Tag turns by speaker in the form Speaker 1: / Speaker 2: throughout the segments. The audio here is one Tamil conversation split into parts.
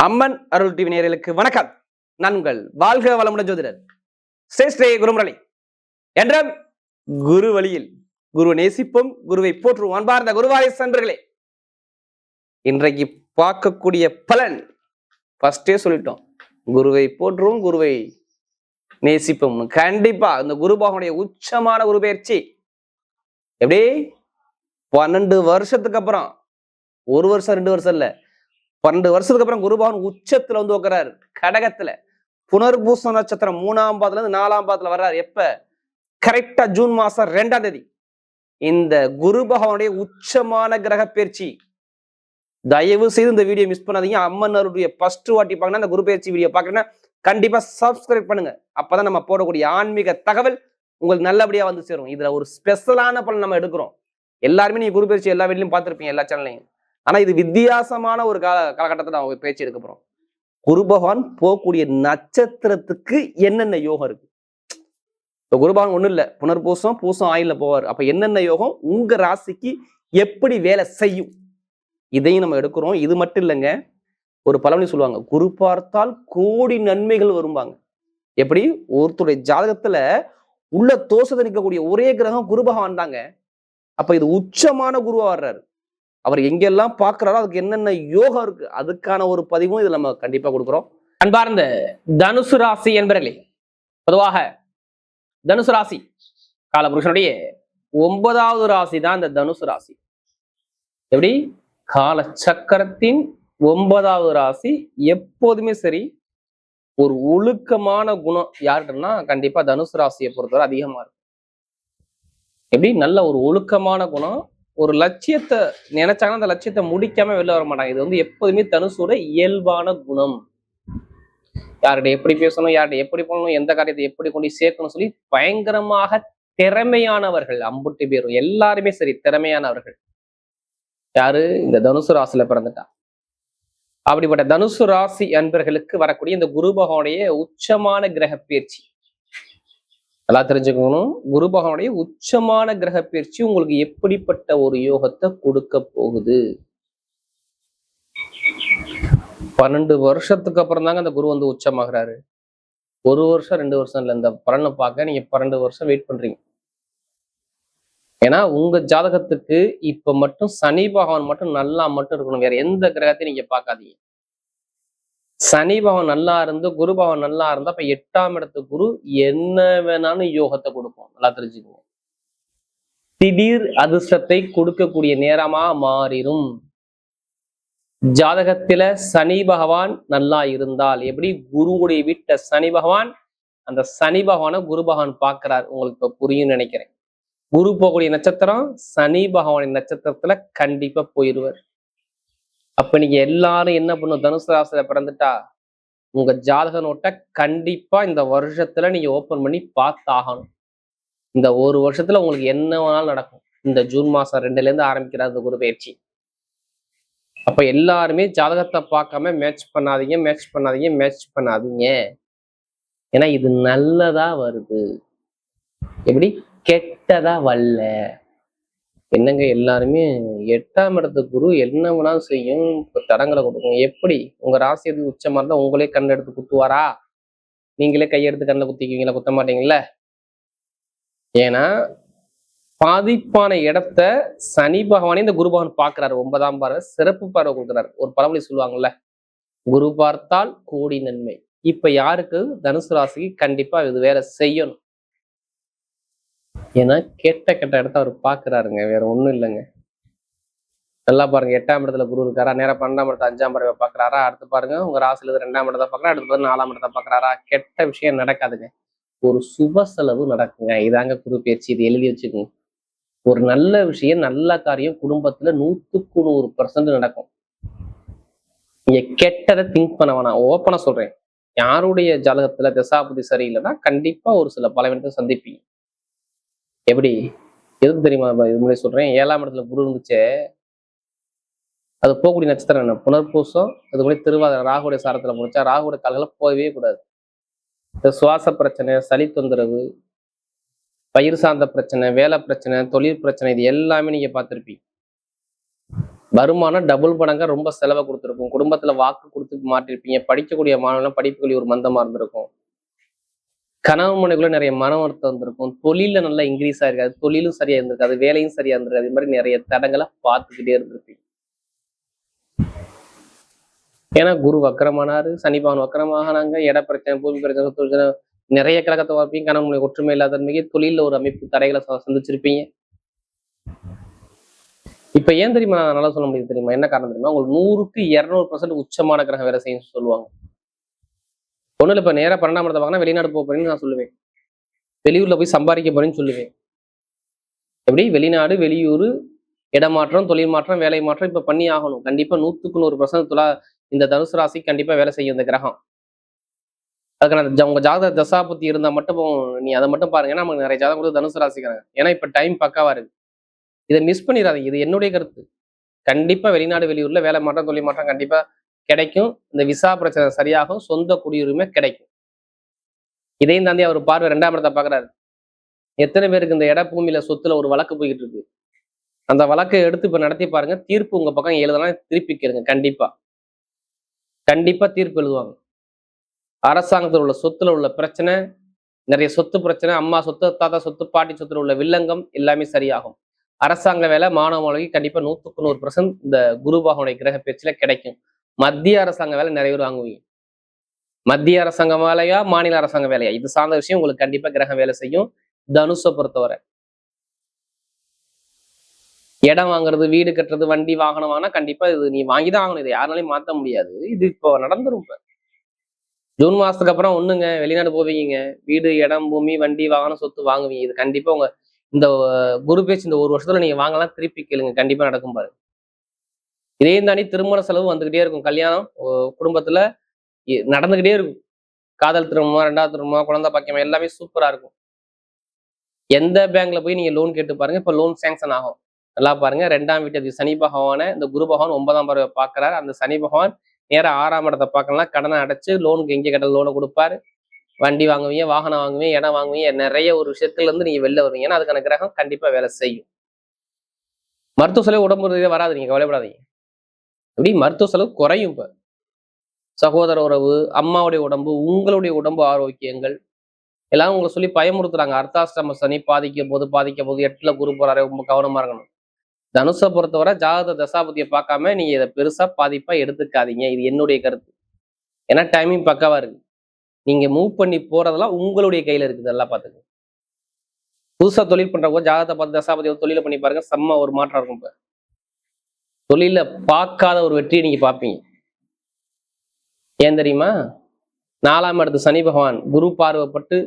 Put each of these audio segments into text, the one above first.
Speaker 1: அம்மன் அருள் டிவி நேயர்களுக்கு வணக்கம். நான் உங்கள் வாழ்க வளமுடன் ஜோதிடர் ஸ்ரீ குருமுரளி என்ற குரு வழியில் குரு நேசிப்போம், குருவை போற்றுவோம். அன்பார்ந்த குருவாரி நண்பர்களே, இன்றைக்கு பார்க்கக்கூடிய பலன் ஃபர்ஸ்டே சொல்லிட்டோம். குருவை போற்றுவோம், குருவை நேசிப்போம். கண்டிப்பா இந்த குரு பகவானுடைய உச்சமான குரு பயிற்சி எப்படி 12 வருஷத்துக்கு அப்புறம், 1 வருஷம் 2 வருஷம் இல்ல, 12 வருஷத்துக்கு அப்புறம் குரு பகவான் உச்சத்துல வந்து உட்கிறாரு. கடகத்துல புனர்பூச நட்சத்திரம் 3ஆம் பாதத்துல இருந்து 4ஆம் பாதத்துல வர்றாரு. எப்ப? கரெக்டா ஜூன் மாசம் 2ஆம் தேதி. இந்த குரு பகவானுடைய உச்சமான கிரக பயிற்சி. தயவு செய்து இந்த வீடியோ மிஸ் பண்ணாதீங்க. அம்மன் அருடைய ஃபர்ஸ்ட் வாட்டி பாக்கணும், இந்த குரு பயிற்சி வீடியோ பாக்கணும்னா கண்டிப்பா சப்ஸ்கிரைப் பண்ணுங்க. அப்பதான் நம்ம போடக்கூடிய ஆன்மீக தகவல் உங்களுக்கு நல்லபடியா வந்து சேரும். இதுல ஒரு ஸ்பெஷலான பலன் நம்ம எடுக்கிறோம். எல்லாருமே நீங்க குரு பயிற்சி எல்லா வீட்லயும் பார்த்திருப்பீங்க, எல்லா சேனல்லையும். ஆனா இது வித்தியாசமான ஒரு காலகட்டத்தில் அவங்க பேச்சு எடுக்க போறோம். குரு பகவான் போகக்கூடிய நட்சத்திரத்துக்கு என்னென்ன யோகம் இருக்கு. இப்ப குரு பகவான் ஒண்ணும் இல்ல, புனர்பூசம் பூசம் ஆயில போவார். அப்ப என்னென்ன யோகம் உங்க ராசிக்கு எப்படி வேலை செய்யும், இதையும் நம்ம எடுக்கிறோம். இது மட்டும் இல்லைங்க, ஒரு பழமொழி சொல்லுவாங்க, குரு பார்த்தால் கோடி நன்மைகள் வரும்பாங்க. எப்படி? ஒருத்தருடைய ஜாதகத்துல உள்ள தோஷத்தை நிற்கக்கூடிய ஒரே கிரகம் குரு பகவான் தாங்க. அப்ப இது உச்சமான குருவா வர்றாரு. அவர் எங்கெல்லாம் பார்க்கிறாரோ அதுக்கு என்னென்ன யோகம் இருக்கு, அதுக்கான ஒரு பதிவும் இதுல நம்ம கண்டிப்பா கொடுக்குறோம். அன்பார்ந்த தனுசு ராசி என்பர்களே, பொதுவாக தனுசு ராசி காலபுருஷனுடைய 9வது ராசி தான் இந்த தனுசு ராசி. எப்படி? கால சக்கரத்தின் 9வது ராசி. எப்போதுமே சரி, ஒரு ஒழுக்கமான குணம் யாருக்குன்னா கண்டிப்பா தனுசு ராசியை பொறுத்தவரை அதிகமா இருக்கும். எப்படி? நல்ல ஒரு ஒழுக்கமான குணம். ஒரு லட்சியத்தை நினைச்சாங்கன்னா அந்த லட்சியத்தை முடிக்காம வெளில வர மாட்டாங்க. இது வந்து எப்போதுமே தனுசோட இயல்பான குணம். யார்கிட்ட எப்படி பேசணும், யார்கிட்ட எப்படி பண்ணணும், எந்த காரியத்தை எப்படி கொண்டு சேர்க்கணும் சொல்லி பயங்கரமாக திறமையானவர்கள். அம்புட்டு பேரும் எல்லாருமே சரி திறமையானவர்கள். யாரு? இந்த தனுசு ராசியில பிறந்துட்டா. அப்படிப்பட்ட தனுசு ராசி அன்பர்களுக்கு வரக்கூடிய இந்த குரு பகவானுடைய உச்சமான கிரக பயிற்சி நல்லா தெரிஞ்சுக்கணும். குரு பகவானுடைய உச்சமான கிரக பயிற்சி உங்களுக்கு எப்படிப்பட்ட ஒரு யோகத்தை கொடுக்க போகுது. 12 வருஷத்துக்கு அப்புறம் தாங்க அந்த குரு வந்து உச்சமாகிறாரு. 1 வருஷம் 2 வருஷம் இல்லை, இந்த பலனை பார்க்க நீங்க 12 வருஷம் வெயிட் பண்றீங்க. ஏன்னா உங்க ஜாதகத்துக்கு இப்ப மட்டும் சனி பகவான் மட்டும் நல்லா மட்டும் இருக்கணும். வேற எந்த கிரகத்தையும் நீங்க பார்க்காதீங்க. சனி பகவான் நல்லா இருந்து குரு பகவான் நல்லா இருந்தா அப்ப 8ஆம் இடத்து குரு என்ன வேணாலும் யோகத்தை கொடுக்கும். நல்லா தெரிஞ்சுக்கோங்க. திடீர் அதிர்ஷ்டத்தை கொடுக்கக்கூடிய நேரமா மாறிடும். ஜாதகத்துல சனி பகவான் நல்லா இருந்தால், எப்படி குருவுடைய வீட்ட சனி பகவான், அந்த சனி பகவானை குரு பகவான் பார்க்கிறார். உங்களுக்கு இப்ப புரியும் நினைக்கிறேன். குரு போகக்கூடிய நட்சத்திரம் சனி பகவானின் நட்சத்திரத்துல கண்டிப்பா போயிடுவார். அப்ப நீங்க எல்லாரும் என்ன பண்ணும், தனுசு ராசியில பிறந்துட்டா உங்க ஜாதக நோட்டை கண்டிப்பா இந்த வருஷத்துல நீங்க ஓபன் பண்ணி பார்த்தாகணும். இந்த 1 வருஷத்துல உங்களுக்கு என்ன வேணாலும் நடக்கும். இந்த ஜூன் மாசம் 2ல இருந்து ஆரம்பிக்கிறார் இந்த குரு பயிற்சி. அப்ப எல்லாருமே ஜாதகத்தை பார்க்காம மேட்ச் பண்ணாதீங்க. ஏன்னா இது நல்லதா வருது, எப்படி கெட்டதா வரல. என்னங்க எல்லாருமே 8ஆம் இடத்து குரு என்ன வேணாலும் செய்யும், தடங்களை கொடுக்கும். எப்படி? உங்க ராசி எது உச்சமா இருந்தா உங்களே கண் எடுத்து குத்துவாரா? நீங்களே கையெடுத்து கண்ணில் குத்திக்குவீங்களா? குத்த மாட்டீங்கல்ல. ஏன்னா பாதிப்பான இடத்த சனி பகவானே இந்த குரு பகவான் பார்க்கிறாரு. 9ஆம் பார்வை சிறப்பு பார்வை கொடுக்குறாரு. ஒரு பழமொழி சொல்லுவாங்கல்ல, குரு பார்த்தால் கோடி நன்மை. இப்ப யாருக்கு? தனுசு ராசிக்கு கண்டிப்பா இது வேற செய்யணும். ஏன்னா கெட்ட இடத்த அவர் பாக்குறாருங்க, வேற ஒண்ணும் இல்லைங்க. நல்லா பாருங்க, 8ஆம் இடத்துல குரு இருக்காரா, நேரம் 12ஆம் இடத்துல 5ஆம் பறவை பாக்குறாரா, அடுத்து பாருங்க உங்க ராசியில 2ஆம் இடத்தை பாக்குறா, அடுத்து 4ஆம் இடத்தை பாக்குறாரா. கெட்ட விஷயம் நடக்காதுங்க, ஒரு சுப செலவு நடக்குங்க. இதாங்க குரு பயிற்சி. இது எழுதி வச்சுக்கோங்க. ஒரு நல்ல விஷயம், நல்ல காரியம் குடும்பத்துல 100க்கு 100% நடக்கும். நீங்க கெட்டதை திங்க் பண்ண வேணாம். ஓப்பனா சொல்றேன், யாருடைய ஜாதகத்துல தசாபுதி சரியில்லைன்னா கண்டிப்பா ஒரு சில பலவீனத்தை சந்திப்பீங்க. எப்படி? எதுக்கு தெரியுமா இது முன்னாடி சொல்றேன்? 7ஆம் இடத்துல குரு இருந்துச்சே, அது போகக்கூடிய நட்சத்திரம் என்ன? புனர்பூசம். அது கூட திருவாதிரை ராகுடைய சாரத்துல முடிச்சா ராகுடைய கால்களை போகவே கூடாது. சுவாச பிரச்சனை, சளி தொந்தரவு, பயிர் சார்ந்த பிரச்சனை, வேலை பிரச்சனை, தொழில் பிரச்சனை, இது எல்லாமே நீங்க பார்த்திருப்பீங்க.
Speaker 2: வருமானம் டபுள் மடங்கா ரொம்ப செலவை கொடுத்துருக்கும். குடும்பத்துல வாக்கு கொடுத்து மாட்டிருப்பீங்க. படிக்கக்கூடிய மாணவர்கள் படிப்புகளில் ஒரு மந்தமா இருந்திருக்கும். கனவு மனைக்குள்ள நிறைய மன வருத்தம் வந்திருக்கும். தொழில நல்லா இன்க்ரீஸ் ஆயிருக்காது. தொழிலும் சரியா இருந்திருக்காது. வேலையும் சரியா இருந்திருக்காது. இது மாதிரி நிறைய தடங்களை பார்த்துக்கிட்டே இருந்திருப்பீங்க. ஏன்னா குரு வக்கரமானாரு, சனி பகவான் வக்கரமாகனாங்க. இட பிரச்சனை, பூமி பிரச்சனை, சொத்து பிரச்சனை, நிறைய கழகத்தை பார்ப்பீங்க. கனவு மனை ஒற்றுமை இல்லாத தன்மைக்கு தொழில ஒரு அமைப்பு தடைகளை சந்திச்சிருப்பீங்க. இப்ப ஏன் தெரியுமா நான் நல்லா சொல்ல முடியுது தெரியுமா? என்ன காரணம் தெரியுமா? உங்களுக்கு 100க்கு 200% உச்சமான கிரகம் வேலை செய்யும் சொல்லுவாங்க. ஒண்ணுல இப்ப நேரா 12ஆம் இடத்தை பார்க்கணும், வெளிநாடு போக போறேன்னு நான் சொல்லுவேன். வெளியூர்ல போய் சம்பாதிக்க போறேன்னு சொல்லுவேன். எப்படி வெளிநாடு, வெளியூர், இடமாற்றம், தொழில் மாற்றம், வேலை மாற்றம் இப்ப பண்ணி ஆகணும். கண்டிப்பா 100க்கு 100% இந்த தனுசு ராசி கண்டிப்பா வேலை செய்யும் இந்த கிரகம். அதுக்கான உங்க ஜாதக தசாபுத்தி இருந்தா மட்டும் நீ அதை மட்டும் பாருங்க. ஏன்னா நமக்கு நிறைய ஜாதகம் கொடுத்து தனுசு ராசிக்கிறாங்க. ஏன்னா இப்ப டைம் பக்காவா இருக்கு. இதை மிஸ் பண்ணிடாதீங்க. இது என்னுடைய கருத்து. கண்டிப்பா வெளிநாடு, வெளியூர்ல வேலை மாற்றம், தொழில் மாற்றம் கண்டிப்பா கிடைக்கும். இந்த விசா பிரச்சனை சரியாகும். சொந்த குடியுரிமை கிடைக்கும். இதையும் தாண்டி அவர் பார்வை 2ஆம் இடத்தை பாக்குறாரு. எத்தனை பேருக்கு இந்த இட பூமியில சொத்துல ஒரு வழக்கு போய்கிட்டு இருக்கு? அந்த வழக்கை எடுத்து இப்ப நடத்தி பாருங்க. தீர்ப்பு உங்க பக்கம் எழுதலாம், திருப்பி கேளுங்க. கண்டிப்பா கண்டிப்பா தீர்ப்பு எழுதுவாங்க. அரசாங்கத்தில் உள்ள சொத்துல உள்ள பிரச்சனை, நிறைய சொத்து பிரச்சனை, அம்மா சொத்து, தாத்தா சொத்து, பாட்டி சொத்துல உள்ள வில்லங்கம் எல்லாமே சரியாகும். அரசாங்க வேலை மாணவ மாணவிக்கு கண்டிப்பா 100க்கு 100% இந்த குரு பகவானுடைய கிரக பேச்சுல கிடைக்கும். மத்திய அரசாங்க வேலை நிறைய பேர் வாங்குவீங்க. மத்திய அரசாங்க வேலையா, மாநில அரசாங்க வேலையா, இது சார்ந்த விஷயம் உங்களுக்கு கண்டிப்பா கிரகம் வேலை செய்யும். தனுஷை பொறுத்தவரை இடம் வாங்குறது, வீடு கட்டுறது, வண்டி வாகனம் வாங்கினா கண்டிப்பா இது நீ வாங்கிதான் ஆகணும். இதை யாருனாலையும் மாற்ற முடியாது. இது இப்போ நடந்துரும். இப்ப ஜூன் மாசத்துக்கு அப்புறம் ஒண்ணுங்க வெளிநாடு போவீங்க. வீடு, இடம், பூமி, வண்டி, வாகனம், சொத்து வாங்குவீங்க. இது கண்டிப்பா உங்க இந்த குரு பேச்சு இந்த 1 வருஷத்துல நீங்க வாங்கலாம். திருப்பி கேளுங்க, கண்டிப்பா நடக்கும் பாருங்க. இதையும் தாண்டி திருமண செலவு வந்துகிட்டே இருக்கும். கல்யாணம் குடும்பத்துல நடந்துகிட்டே இருக்கும். காதல் திருமணமா, 2வது திருமணமா, குழந்தை பாக்கியமா எல்லாமே சூப்பரா இருக்கும். எந்த பேங்க்ல போய் நீங்க லோன் கேட்டு பாருங்க, இப்ப லோன் சேங்ஷன் ஆகும். நல்லா பாருங்க. 2ஆம் வீட்டு சனி பகவான இந்த குரு பகவான் 9ஆம் பார்வை பாக்குறாரு. அந்த சனி பகவான் நேரா 6ஆம் இடத்தை பார்க்கலாம். கடனை அடைச்சு லோனுக்கு எங்க கட்ட லோனை கொடுப்பாரு. வண்டி வாங்குவீங்க, வாகனம் வாங்குவீங்க, இடம் வாங்குவீங்க. நிறைய ஒரு விஷயத்துல இருந்து நீங்க வெளில வருவீங்க. ஏன்னா அதுக்கான கிரகம் கண்டிப்பா வேலை செய்யும். மருத்துவ செலவு உடம்பு ரீதியா வராது, நீங்க கவலைப்படாதீங்க. எப்படி மருத்துவ செலவு குறையும். இப்ப சகோதர உறவு, அம்மாவுடைய உடம்பு, உங்களுடைய உடம்பு ஆரோக்கியங்கள் எல்லாம் உங்களை சொல்லி பயமுறுத்துறாங்க. அர்த்தாஷ்டம சனி பாதிக்க போது 8ல குரு போறாரு, ரொம்ப கவனமா இருக்கணும். தனுஷை பொறுத்தவரை ஜாதக தசாபதியை பார்க்காம நீங்க இதை பெருசா பாதிப்பா எடுத்துக்காதீங்க. இது என்னுடைய கருத்து. ஏன்னா டைமிங் பக்காவா இருக்கு. நீங்க மூவ் பண்ணி போறதெல்லாம் உங்களுடைய கையில இருக்குது. எல்லாம் பார்த்துங்க. புதுசா தொழில் பண்றவங்க ஜாதகத்தை பார்த்து தசாபதி தொழில பண்ணி பாருங்க. செம்ம ஒரு மாற்றம் இருக்கும். இப்ப தொழில பார்க்காத ஒரு வெற்றியை நீங்க பார்ப்பீங்க. ஏன் தெரியுமா? 4ஆம் இடத்து சனி பகவான் குரு பார்வைப்பட்டு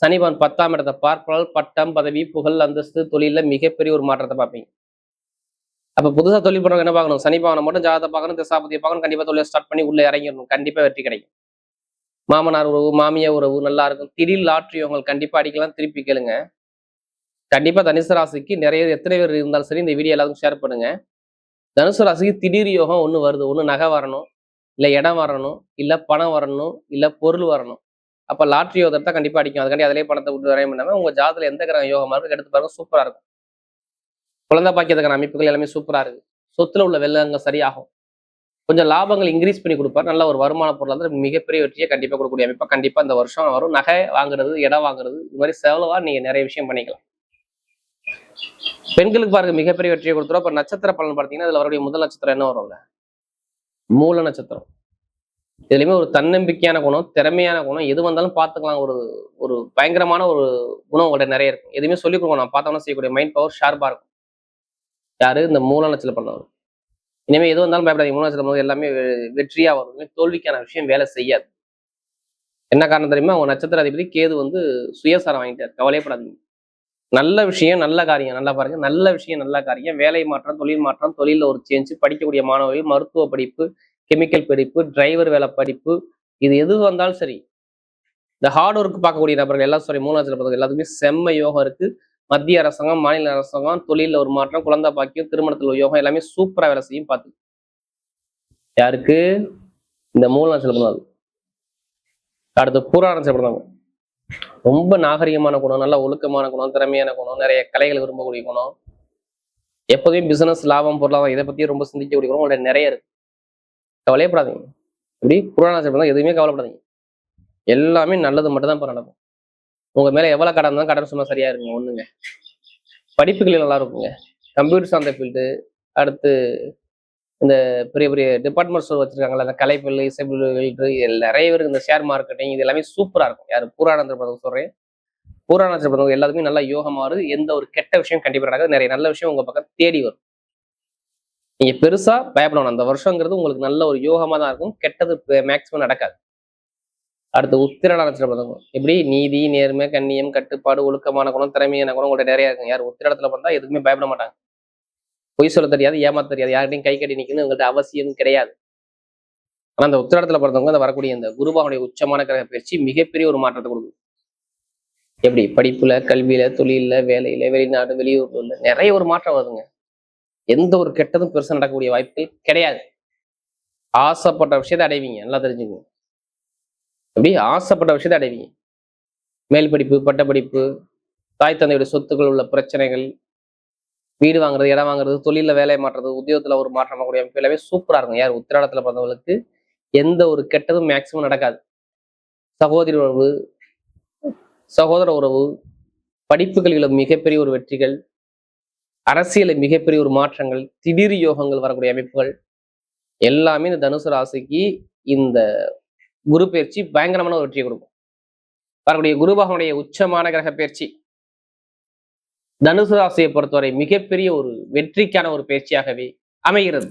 Speaker 2: சனி பகவான் 10ஆம் இடத்தை பார்ப்பால் பட்டம், பதவி, புகழ், அந்தஸ்து, தொழில மிகப்பெரிய ஒரு மாற்றத்தை பார்ப்பீங்க. அப்ப புதுசா தொழில் பண்றவங்க என்ன பார்க்கணும்? சனி பகவானை மட்டும் ஜாதகத்தை பார்க்கணும், தசாபதியை பார்க்கணும். கண்டிப்பா தொழிலை ஸ்டார்ட் பண்ணி உள்ள இறங்கிடணும். கண்டிப்பா வெற்றி கிடைக்கும். மாமனார் உறவு, மாமியா உறவு நல்லா இருக்கும். திடீர் லாட்ரி யோகங்கள் கண்டிப்பா அடிக்கலாம். திருப்பி கேளுங்க. கண்டிப்பா தனுசு ராசிக்கு நிறைய எத்தனை பேர் இருந்தாலும் சரி இந்த வீடியோ எல்லாருக்கும் ஷேர் பண்ணுங்க. தனுசு ராசிக்கு திடீர் யோகம் ஒண்ணு வருது. ஒண்ணு நகை வரணும், இல்ல இடம் வரணும், இல்ல பணம் வரணும், இல்ல பொருள் வரணும். அப்ப லாட்ரி யோகத்தை கண்டிப்பா அடிக்கும். அதுக்காண்டி அதிலே பணத்தை விட்டு வரையும் பண்ணாம உங்க ஜாதத்துல எந்த கிரகம் யோகமா இருக்கு எடுத்து பாருங்க. சூப்பரா இருக்கும். குழந்தை பாக்கியத்துக்கான அமைப்புகள் எல்லாமே சூப்பரா இருக்கு. சொத்துல உள்ள வெள்ளங்க சரியாகும். கொஞ்சம் லாபங்கள் இன்க்ரீஸ் பண்ணி கொடுப்பாரு. நல்ல ஒரு வருமான பொருளாதார மிகப்பெரிய வெற்றியை கண்டிப்பா கொடுக்கக்கூடிய அமைப்பா கண்டிப்பா இந்த வருஷம் வரும். நகை வாங்குறது, இடம் வாங்குறது, இது மாதிரி செலவா நீங்க நிறைய விஷயம் பண்ணிக்கலாம். பெண்களுக்கு பாருங்க மிகப்பெரிய வெற்றியை கொடுத்துரும். அப்ப நட்சத்திர பலன் பார்த்தீங்கன்னா இதுல வரக்கூடிய முதல் நட்சத்திரம் என்ன வரும்ல? மூல நட்சத்திரம். இதுலயுமே ஒரு தன்னம்பிக்கையான குணம், திறமையான குணம், எது வந்தாலும் பார்த்துக்கலாம். ஒரு பயங்கரமான ஒரு குணம் உங்கள்ட்ட நிறைய இருக்கும். எதுவுமே சொல்லிக் கொடுக்கணும். நான் பார்த்தோம்னா செய்யக்கூடிய மைண்ட் பவர் ஷார்ப்பா இருக்கும். யாரு? இந்த மூல நட்சத்திரம் பண்ணவர். இனிமே எது வந்தாலும் பயப்படாதீங்க. மூல நட்சத்திரம் எல்லாமே வெற்றியா வரும். தோல்விக்கான விஷயம் வேலை செய்யாது. என்ன காரணம் தெரியுமா? அவங்க நட்சத்திர அதிபதி கேது சுயசாரம் வாங்கிட்டார். கவலையப்படாதீங்க. நல்ல விஷயம், நல்ல காரியம். நல்லா பாருங்க. நல்ல விஷயம், நல்ல காரியம். வேலை மாற்றம், தொழில் மாற்றம், தொழில ஒரு சேஞ்ச், படிக்கக்கூடிய மாணவர்கள், மருத்துவ படிப்பு, கெமிக்கல் படிப்பு, டிரைவர் வேலை படிப்பு, இது எது வந்தாலும் சரி. இந்த ஹார்ட் ஒர்க் பார்க்கக்கூடிய நபர்கள் எல்லாம் சரி, மூணாவது எல்லாத்துக்குமே செம்ம யோகம் இருக்கு. மத்திய அரசாங்கம், மாநில அரசாங்கம், தொழில ஒரு மாற்றம், குழந்தை பாக்கியம், திருமணத்தில் ஒரு யோகம் எல்லாமே சூப்பரா வேலை செய்யும். பார்த்து யாருக்கு? இந்த மூல நட்சத்திரம். அடுத்து பூராட நட்சத்திரம். ரொம்ப நாகரிகமான குணம், நல்ல ஒழுக்கமான குணம், திறமையான குணம், நிறைய கலைகள் விரும்பக்கூடிய குணம், எப்போதுமே பிசினஸ் லாபம் பொருளாதாரம் இதை பத்தி ரொம்ப சிந்திக்கக்கூடிய உங்களோட நிறைய இருக்கு. கவலையப்படாதீங்க. இப்படி புராண நட்சத்திரம் எதுவுமே கவலைப்படாதீங்க. எல்லாமே நல்லது மட்டும் தான் இப்போ நடக்கும். உங்க மேல எவ்வளவு கடன் தான் கடன் சும்மா சரியா இருக்குங்க. ஒண்ணுங்க, படிப்புகள் நல்லா இருக்குங்க. கம்ப்யூட்டர் சார்ந்த ஃபீல்டு, அடுத்து இந்த பெரிய பெரிய டிபார்ட்மெண்ட் ஸ்டோர் வச்சிருக்காங்கல்ல, அந்த கலைப்பல் இசைப்பில் நிறைய பேருக்கு இந்த ஷேர் மார்க்கெட்டிங் இது எல்லாமே சூப்பரா இருக்கும். யாரு பூரானந்தர் சொல்றேன், பூரானந்தர் எல்லாத்துக்குமே நல்லா யோகமா வருது. எந்த ஒரு கெட்ட விஷயம் கண்டிப்பா நடக்காது. நிறைய நல்ல விஷயம் உங்க பக்கம் தேடி வரும். நீங்க பெருசா பயப்படணும். அந்த வருஷங்கிறது உங்களுக்கு நல்ல ஒரு யோகமா தான் இருக்கும். கெட்டது மேக்சிமம் நடக்காது. அடுத்து உத்திராட நட்சத்திரம் எப்படி நீதி, நேர்மை, கண்ணியம், கட்டுப்பாடு, ஒழுக்கமான குணம், திறமையான குணம் உங்கள்ட்ட நிறைய இருக்கும். யார் உத்திராடத்துல பார்த்தா எதுக்குமே பயப்பட மாட்டாங்க. பொய் சொல்ல தெரியாது, ஏமாத்த தெரியாது, யார்கிட்டையும் கை கட்டி நிக்கணும் உங்கள்ட்ட அவசியம் கிடையாது. ஆனா அந்த உத்திராடத்துல பிறந்தவங்க அந்த வரக்கூடிய இந்த குருபாவுடைய உச்சமான கிரக பயிற்சி மிகப்பெரிய ஒரு மாற்றத்தை கொடுக்கும். எப்படி படிப்புல, கல்வியில, தொழில, வேலையில, வெளிநாடு, வெளியூர்ல நிறைய ஒரு மாற்றம் வருதுங்க. எந்த ஒரு கெட்டதும் பெருசா நடக்கக்கூடிய வாய்ப்புகள் கிடையாது. ஆசைப்பட்ட விஷயத்தை அடைவீங்க. நல்லா தெரிஞ்சுக்கோங்க. எப்படி ஆசைப்பட்ட விஷயத்தை அடைவீங்க. மேல் படிப்பு, பட்டப்படிப்பு, தாய் தந்தையுடைய சொத்துக்கள் உள்ள பிரச்சனைகள், வீடு வாங்குறது, இடம் வாங்குறது, தொழில வேலை மாற்றுறது, உத்தியோகத்துல ஒரு மாற்றம் ஆகக்கூடிய அமைப்பு எல்லாமே சூப்பரா இருக்கும். யார் உத்திராடத்துல பிறந்தவங்களுக்கு எந்த ஒரு கெட்டதும் மேக்சிமம் நடக்காது. சகோதரி உறவு, சகோதர உறவு, படிப்புகளில் மிகப்பெரிய ஒரு வெற்றிகள், அரசியலில் மிகப்பெரிய ஒரு மாற்றங்கள், திடீர் யோகங்கள் வரக்கூடிய அமைப்புகள் எல்லாமே இந்த தனுசு ராசிக்கு இந்த குரு பயிற்சி பயங்கரமான ஒரு வெற்றியை கொடுக்கும். வரக்கூடிய குரு பகவானுடைய உச்சமான கிரக பயிற்சி தனுசு ராசியை பொறுத்தவரை மிகப்பெரிய ஒரு வெற்றிக்கான ஒரு பயிற்சியாகவே அமைகிறது.